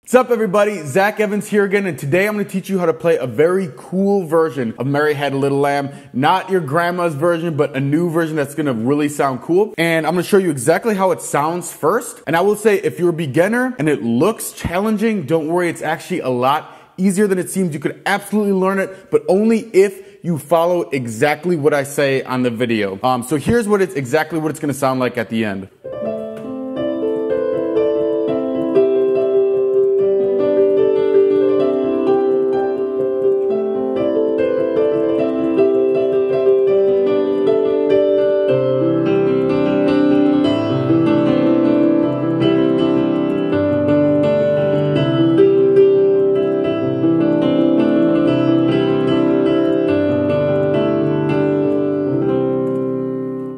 What's up everybody, Zach Evans here again, and today I'm going to teach you how to play a very cool version of Mary Had a Little Lamb. Not your grandma's version, but a new version that's going to really sound cool. And I'm going to show you exactly how it sounds first. And I will say, if you're a beginner and it looks challenging, don't worry, it's actually a lot easier than it seems. You could absolutely learn it, but only if you follow exactly what I say on the video. So here's exactly what it's going to sound like at the end.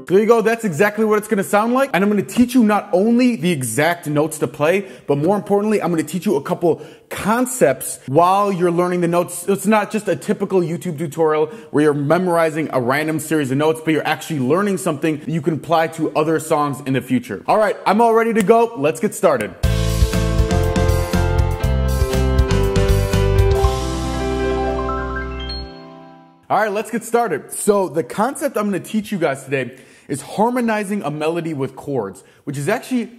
There you go, that's exactly what it's gonna sound like. And I'm gonna teach you not only the exact notes to play, but more importantly, I'm gonna teach you a couple concepts while you're learning the notes. It's not just a typical YouTube tutorial where you're memorizing a random series of notes, but you're actually learning something that you can apply to other songs in the future. All right, I'm all ready to go. Let's get started. All right, let's get started. So the concept I'm gonna teach you guys today is harmonizing a melody with chords, which is actually,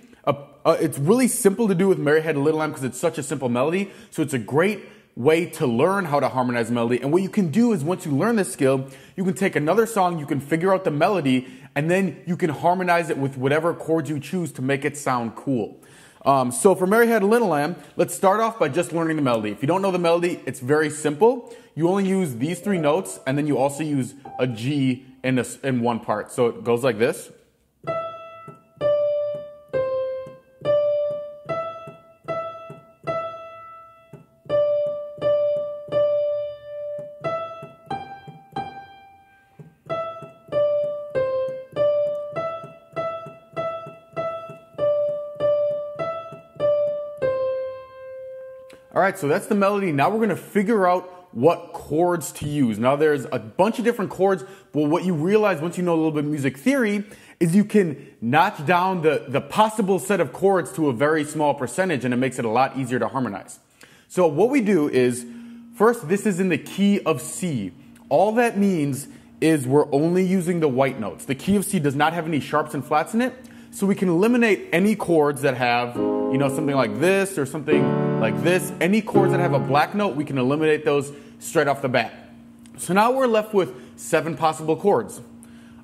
it's really simple to do with Mary Had a Little Lamb because it's such a simple melody. So it's a great way to learn how to harmonize melody. And what you can do is once you learn this skill, you can take another song, you can figure out the melody, and then you can harmonize it with whatever chords you choose to make it sound cool. So for Mary Had a Little Lamb, let's start off by just learning the melody. If you don't know the melody, it's very simple. You only use these three notes, and then you also use a G in one part. So it goes like this. All right, so that's the melody. Now we're going to figure out what chords to use. Now there's a bunch of different chords, but what you realize once you know a little bit of music theory is you can notch down the possible set of chords to a very small percentage, and it makes it a lot easier to harmonize. So what we do is, first, this is in the key of C. All that means is we're only using the white notes. The key of C does not have any sharps and flats in it, so we can eliminate any chords that have, something like this or something like this. Any chords that have a black note, we can eliminate those straight off the bat. So now we're left with 7 possible chords.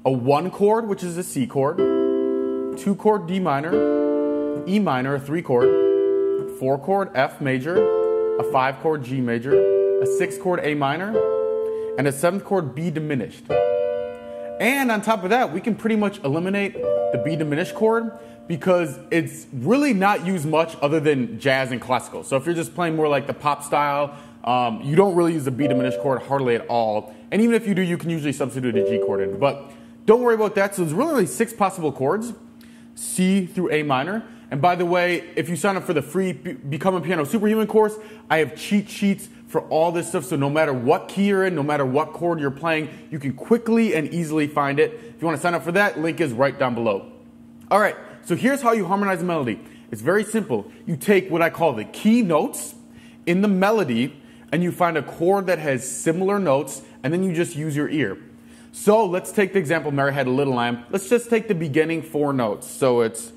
A 1 chord, which is a C chord, 2 chord D minor, E minor, a 3 chord, 4 chord F major, a 5 chord G major, a 6 chord A minor, and a 7th chord B diminished. And on top of that, we can pretty much eliminate the B diminished chord because it's really not used much other than jazz and classical. So if you're just playing more like the pop style, you don't really use the B diminished chord hardly at all. And even if you do, you can usually substitute a G chord in. But don't worry about that. So there's really only 6 possible chords, C through A minor. And by the way, if you sign up for the free Become a Piano Superhuman course, I have cheat sheets for all this stuff. So no matter what key you're in, no matter what chord you're playing, you can quickly and easily find it. If you want to sign up for that, link is right down below. All right, so here's how you harmonize a melody. It's very simple. You take what I call the key notes in the melody, and you find a chord that has similar notes, and then you just use your ear. So let's take the example Mary Had a Little Lamb. Let's just take the beginning 4 notes. So it's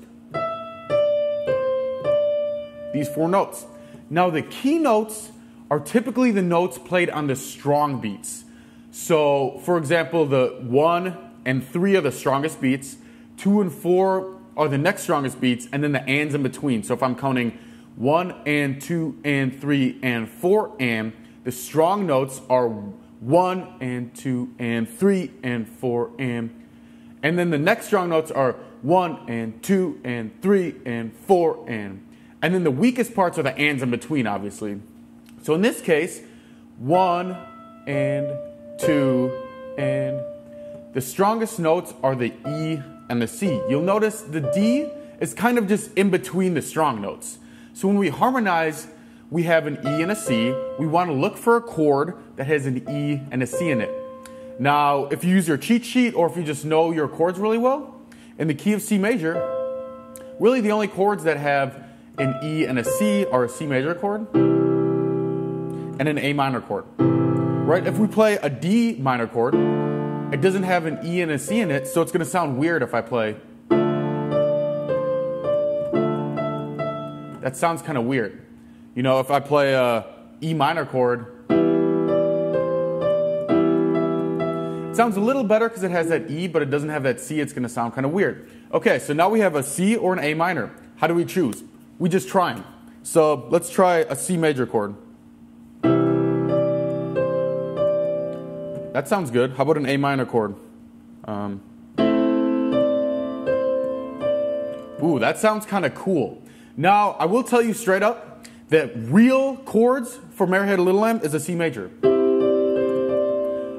these 4 notes. Now the key notes are typically the notes played on the strong beats. So for example, the 1 and 3 are the strongest beats, 2 and 4 are the next strongest beats, and then the ands in between. So if I'm counting 1 and 2 and 3 and 4 and, the strong notes are 1 and 2 and 3 and 4 and then the next strong notes are 1 and 2 and 3 and 4 and then the weakest parts are the ands in between, obviously. So in this case, 1 and 2 and the strongest notes are the E and the C. You'll notice the D is kind of just in between the strong notes. So when we harmonize, we have an E and a C. We want to look for a chord that has an E and a C in it. Now, if you use your cheat sheet or if you just know your chords really well, in the key of C major, really the only chords that have an E and a C, or a C major chord, and an A minor chord. Right? If we play a D minor chord, it doesn't have an E and a C in it, so it's going to sound weird if I play. That sounds kind of weird. You know, if I play a E minor chord, it sounds a little better because it has that E, but it doesn't have that C. It's going to sound kind of weird. Okay, so now we have a C or an A minor. How do we choose? We just try them. So let's try a C major chord. That sounds good. How about an A minor chord? Ooh, that sounds kind of cool. Now, I will tell you straight up that real chords for Mary Had a Little Lamb is a C major.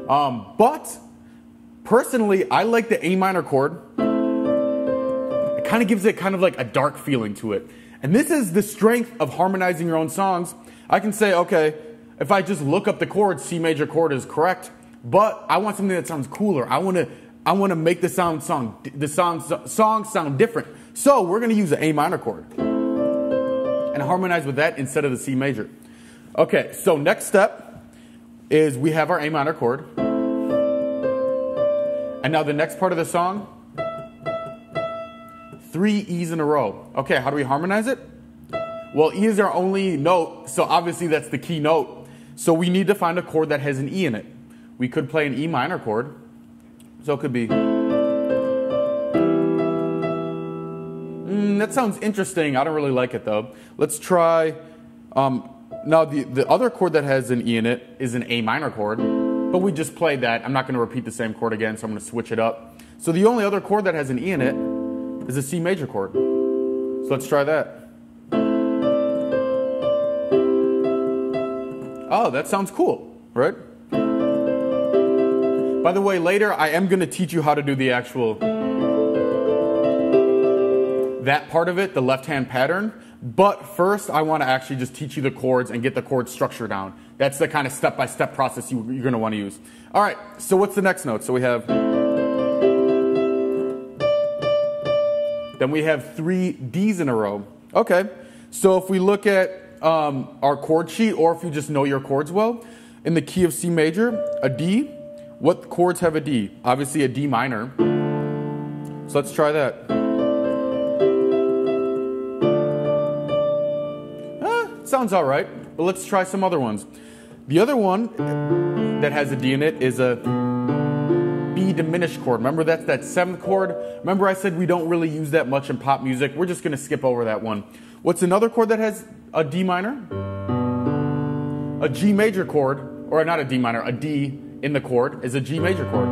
But personally, I like the A minor chord. It kind of gives it kind of like a dark feeling to it. And this is the strength of harmonizing your own songs. I can say, okay, if I just look up the chords, C major chord is correct. But I want something that sounds cooler. I want to make the song sound different. So we're going to use the A minor chord and harmonize with that instead of the C major. Okay, so next step is we have our A minor chord. And now the next part of the song, 3 E's in a row. Okay, how do we harmonize it? Well, E is our only note, so obviously that's the key note. So we need to find a chord that has an E in it. We could play an E minor chord. So it could be... that sounds interesting. I don't really like it though. Let's try... now the other chord that has an E in it is an A minor chord. But we just played that. I'm not going to repeat the same chord again, so I'm going to switch it up. So the only other chord that has an E in it is a C major chord. So let's try that. Oh, that sounds cool, right? By the way, later I am going to teach you how to do the actual, that part of it, the left-hand pattern. But first, I want to actually just teach you the chords and get the chord structure down. That's the kind of step-by-step process you're going to want to use. All right, so what's the next note? So we have... Then we have 3 D's in a row. Okay, so if we look at our chord sheet, or if you just know your chords well, in the key of C major, a D. What chords have a D? Obviously a D minor. So let's try that. Sounds all right, but let's try some other ones. The other one that has a D in it is a B diminished chord. Remember, that's that 7th chord. Remember I said we don't really use that much in pop music. We're just going to skip over that one. What's another chord that has a D minor? A G major chord, or not a D minor, a D in the chord is a G major chord.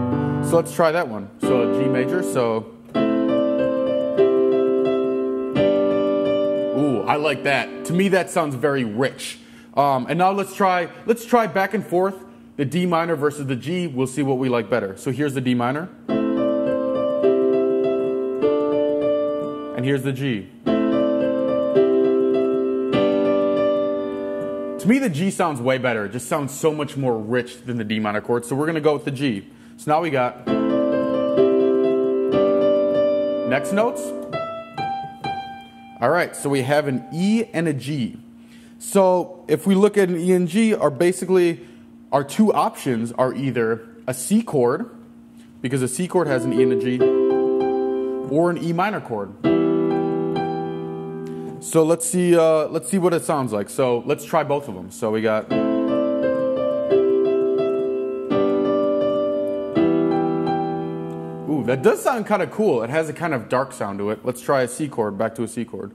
So let's try that one. So a G major, so... Ooh, I like that. To me, that sounds very rich. And now let's try back and forth, the D minor versus the G. We'll see what we like better. So here's the D minor. And here's the G. To me, the G sounds way better. It just sounds so much more rich than the D minor chord. So we're going to go with the G. So now we got next notes. All right, so we have an E and a G. So if we look at an E and G, our two options are either a C chord, because a C chord has an E and a G, or an E minor chord. So let's see what it sounds like. So let's try both of them. So we got... Ooh, that does sound kind of cool. It has a kind of dark sound to it. Let's try a C chord, back to a C chord.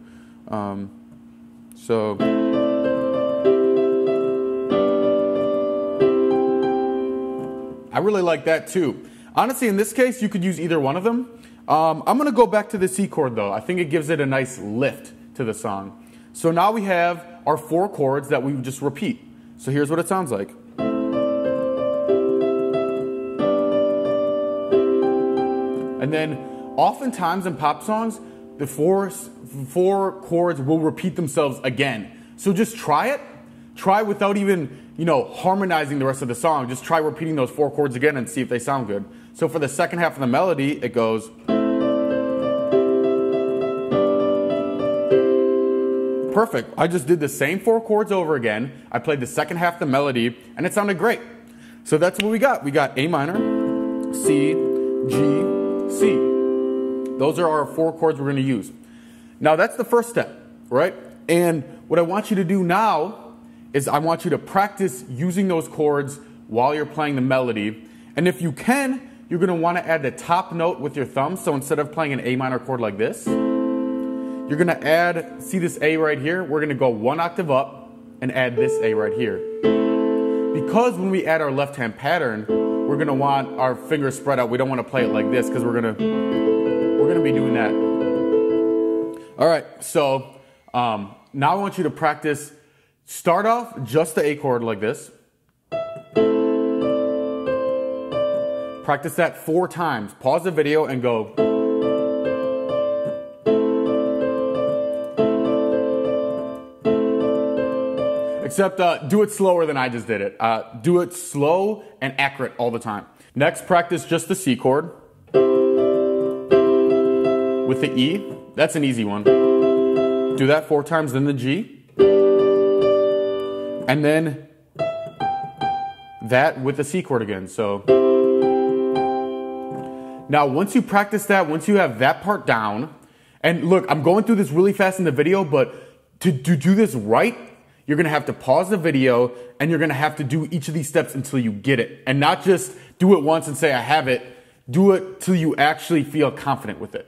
So... I really like that too. Honestly, in this case, you could use either one of them. I'm going to go back to the C chord though. I think it gives it a nice lift to the song. So now we have our 4 chords that we just repeat. So here's what it sounds like. And then oftentimes in pop songs, the four chords will repeat themselves again. So just try it. Try without even, harmonizing the rest of the song. Just try repeating those 4 chords again and see if they sound good. So for the second half of the melody, it goes... perfect. I just did the same 4 chords over again. I played the second half of the melody, and it sounded great. So that's what we got. We got A minor, C, G, C. Those are our 4 chords we're going to use. Now that's the first step, right? And what I want you to do now is I want you to practice using those chords while you're playing the melody. And if you can, you're going to want to add the top note with your thumb. So instead of playing an A minor chord like this, you're going to add, see this A right here? We're going to go 1 octave up and add this A right here. Because when we add our left hand pattern, we're going to want our fingers spread out. We don't want to play it like this because we're going to be doing that. All right, so now I want you to practice. Start off just the A chord like this. Practice that 4 times. Pause the video and go. Except do it slower than I just did it. Do it slow and accurate all the time. Next, practice just the C chord. With the E, that's an easy one. Do that 4 times, then the G. And then that with the C chord again, so. Now, once you practice that, once you have that part down, and look, I'm going through this really fast in the video, but to do this right, you're going to have to pause the video and you're going to have to do each of these steps until you get it. And not just do it once and say, I have it. Do it till you actually feel confident with it.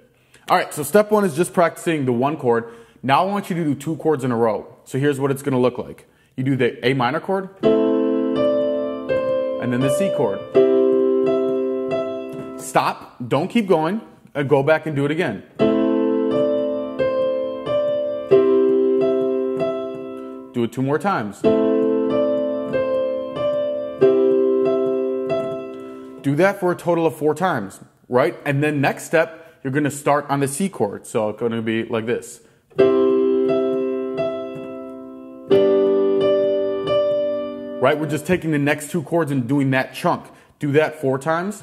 All right, so step 1 is just practicing the 1 chord. Now I want you to do 2 chords in a row. So here's what it's going to look like. You do the A minor chord and then the C chord. Stop, don't keep going, and go back and do it again. Do it 2 more times. Do that for a total of 4 times, right? And then next step, you're going to start on the C chord. So it's going to be like this. Right? We're just taking the next 2 chords and doing that chunk. Do that 4 times.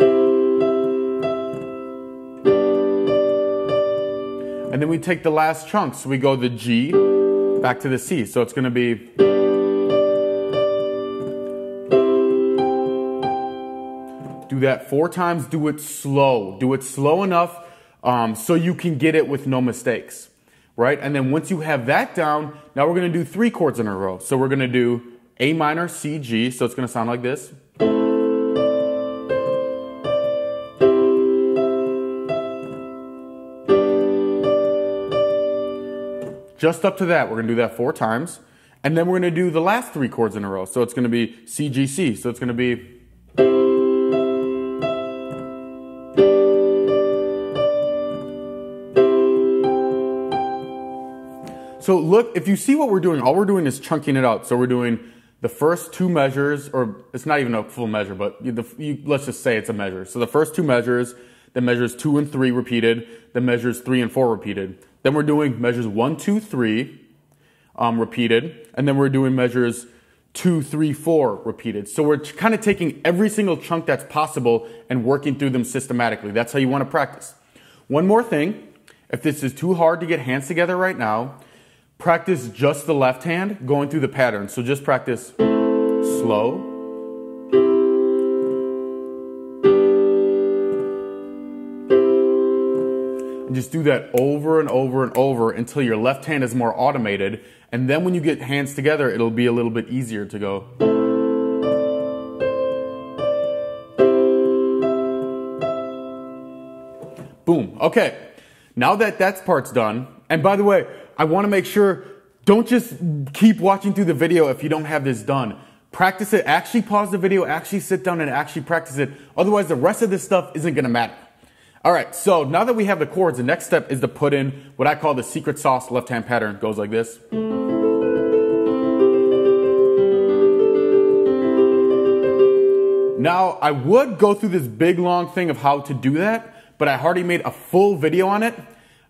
And then we take the last chunk. So we go the G back to the C. So it's going to be. Do that 4 times. Do it slow. Do it slow enough so you can get it with no mistakes. Right? And then once you have that down, now we're going to do 3 chords in a row. So we're going to do A minor, C, G. So it's going to sound like this. Just up to that, we're going to do that 4 times. And then we're going to do the last 3 chords in a row. So it's going to be C, G, C. So it's going to be. So look, if you see what we're doing, all we're doing is chunking it out. So we're doing the first 2 measures, or it's not even a full measure, but let's just say it's a measure. So the first 2 measures, then measures 2 and 3 repeated, then measures 3 and 4 repeated. Then we're doing measures 1, 2, 3 repeated, and then we're doing measures 2, 3, 4 repeated. So we're kind of taking every single chunk that's possible and working through them systematically. That's how you want to practice. One more thing, if this is too hard to get hands together right now, practice just the left hand going through the pattern. So just practice slow. And just do that over and over and over until your left hand is more automated. And then when you get hands together, it'll be a little bit easier to go. Boom. Okay. Now that part's done, and by the way, I want to make sure, don't just keep watching through the video if you don't have this done. Practice it. Actually pause the video, actually sit down and actually practice it. Otherwise, the rest of this stuff isn't going to matter. All right, so now that we have the chords, the next step is to put in what I call the secret sauce left-hand pattern. It goes like this. Now, I would go through this big, long thing of how to do that, but I already made a full video on it.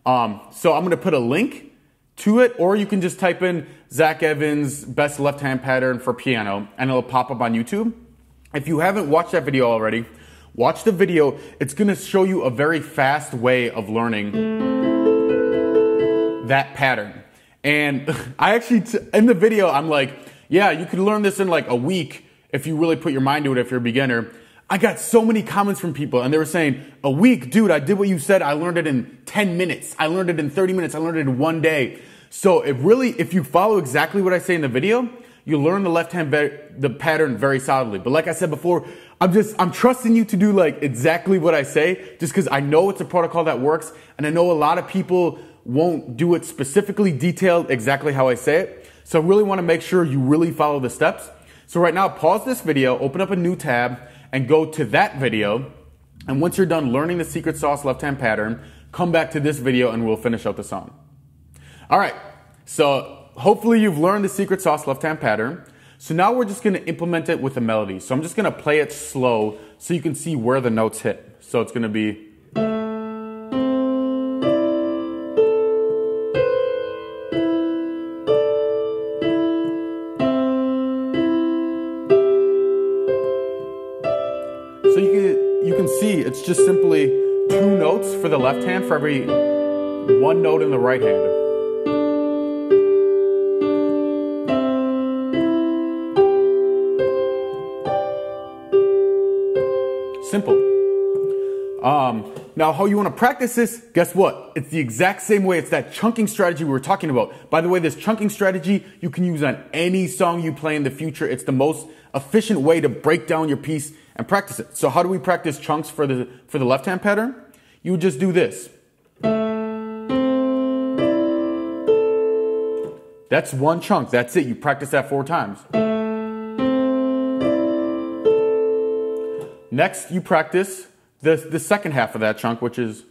So I'm going to put a link to it, or you can just type in Zach Evans best left-hand pattern for piano, and it'll pop up on YouTube. If you haven't watched that video already, watch the video. It's going to show you a very fast way of learning that pattern. And I actually, in the video, I'm like, yeah, you could learn this in like a week if you really put your mind to it if you're a beginner. I got so many comments from people and they were saying, a week, dude, I did what you said. I learned it in 10 minutes. I learned it in 30 minutes. I learned it in one day. So it really, if you follow exactly what I say in the video, you learn the left hand, the pattern very solidly. But like I said before, I'm trusting you to do like exactly what I say, just because I know it's a protocol that works. And I know a lot of people won't do it specifically detailed exactly how I say it. So I really want to make sure you really follow the steps. So right now, pause this video, open up a new tab, and go to that video. And once you're done learning the secret sauce left hand pattern, come back to this video and we'll finish out the song. All right, so hopefully you've learned the secret sauce left hand pattern. So now we're just going to implement it with a melody. So I'm just going to play it slow so you can see where the notes hit. So it's going to be. So you can see it's just simply 2 notes for the left hand for every 1 note in the right hand. Simple. Now how you want to practice this, guess what? It's the exact same way. It's that chunking strategy we were talking about. By the way, this chunking strategy you can use on any song you play in the future. It's the most efficient way to break down your piece and practice it. So how do we practice chunks for the left hand pattern? You would just do this. That's 1 chunk. That's it. You practice that 4 times. Next, you practice the second half of that chunk, which is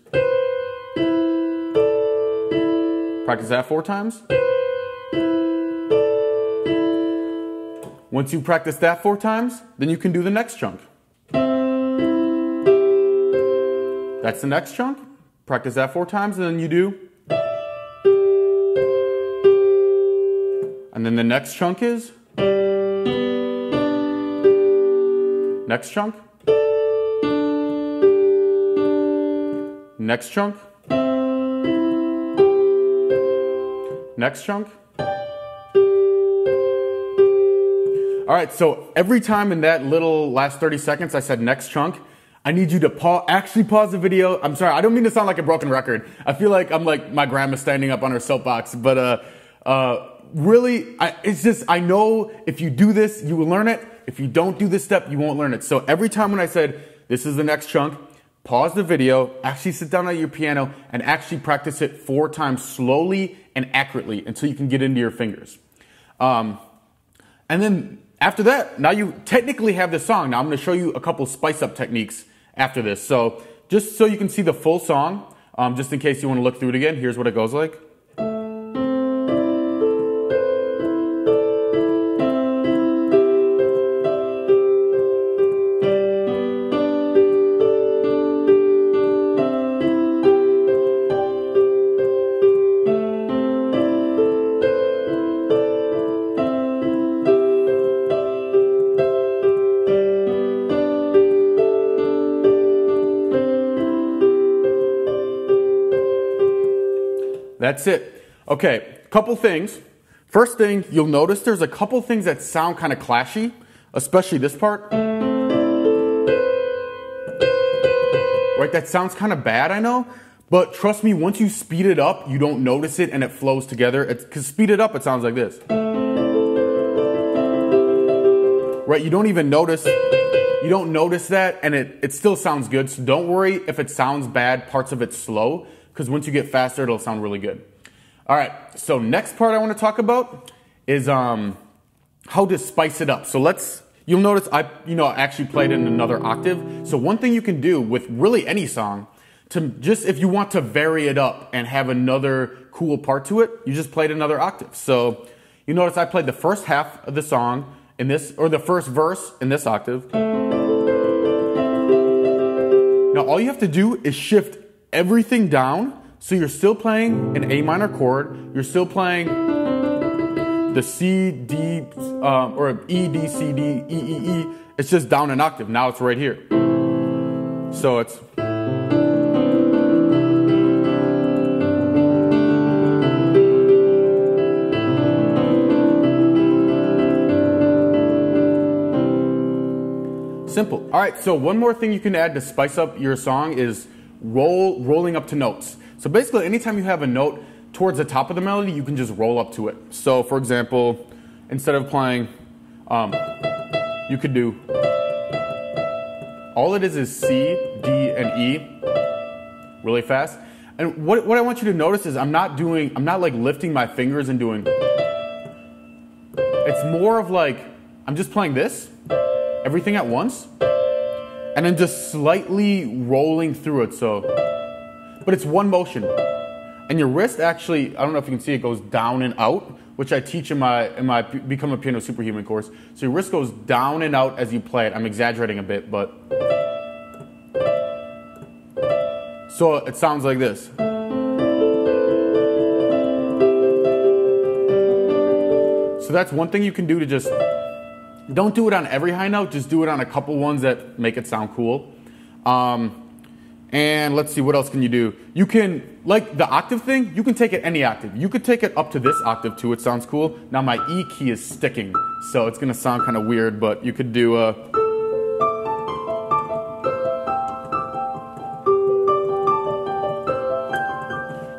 practice that 4 times. Once you practice that 4 times, then you can do the next chunk. That's the next chunk. Practice that 4 times, and then you do. And then the next chunk is. Next chunk. Next chunk. Next chunk. All right, so every time in that little last 30 seconds I said next chunk, I need you to actually pause the video. I'm sorry, I don't mean to sound like a broken record. I feel like I'm like my grandma standing up on her soapbox, but really, it's just, I know if you do this, you will learn it. If you don't do this step, you won't learn it. So every time when I said, this is the next chunk, pause the video, actually sit down at your piano and actually practice it 4 times slowly and accurately until you can get into your fingers. And then after that, now you technically have the song. Now I'm going to show you a couple spice up techniques after this. So just so you can see the full song, just in case you want to look through it again, here's what it goes like. That's it. Okay, couple things. First thing, you'll notice there's a couple things that sound kind of clashy, especially this part. Right, that sounds kind of bad, I know, but trust me, once you speed it up, you don't notice it and it flows together. Because speed it up, it sounds like this. Right, you don't even notice, you don't notice that, and it still sounds good. So don't worry if it sounds bad, parts of it's slow, because once you get faster, it'll sound really good. All right, so next part I want to talk about is how to spice it up. So you'll notice I actually played in another octave. So one thing you can do with really any song, if you want to vary it up and have another cool part to it, you just played another octave. So you notice I played the first half of the song in this, or the first verse in this octave. Now all you have to do is shift everything down, so you're still playing an A minor chord, you're still playing the C, D, or E, D, C, D, E, E, E. It's just down an octave. Now it's right here. So it's. Simple. All right, so one more thing you can add to spice up your song is rolling up to notes. So basically, anytime you have a note towards the top of the melody, you can just roll up to it. So for example, instead of playing, you could do, all it is C, D, and E, really fast. And what I want you to notice is I'm not like lifting my fingers and doing, it's more of like, I'm just playing this, everything at once, and then just slightly rolling through it, so, but it's one motion. And your wrist actually, I don't know if you can see, it goes down and out, which I teach in my Become a Piano Superhuman course. So your wrist goes down and out as you play it. I'm exaggerating a bit, but. So it sounds like this. So that's one thing you can do to just, don't do it on every high note, just do it on a couple ones that make it sound cool. And let's see, what else can you do? You can, like the octave thing, you can take it any octave. You could take it up to this octave too, it sounds cool. Now my E key is sticking, so it's gonna sound kind of weird, but you could do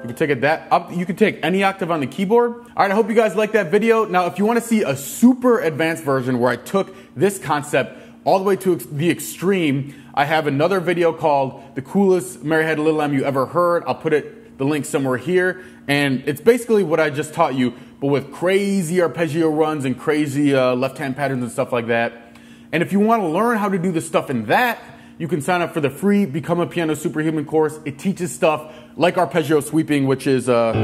you can take it that up, you can take any octave on the keyboard. All right, I hope you guys liked that video. Now, if you wanna see a super advanced version where I took this concept all the way to the extreme, I have another video called The Coolest Mary Had a Little Lamb You Ever Heard. I'll put the link somewhere here. And it's basically what I just taught you, but with crazy arpeggio runs and crazy left-hand patterns and stuff like that. And if you want to learn how to do the stuff in that, you can sign up for the free Become a Piano Superhuman course. It teaches stuff like arpeggio sweeping, which is that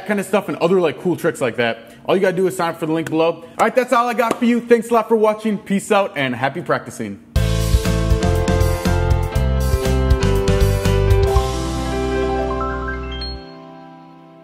kind of stuff, and other like cool tricks like that. All you gotta do is sign up for the link below. All right, that's all I got for you. Thanks a lot for watching. Peace out and happy practicing.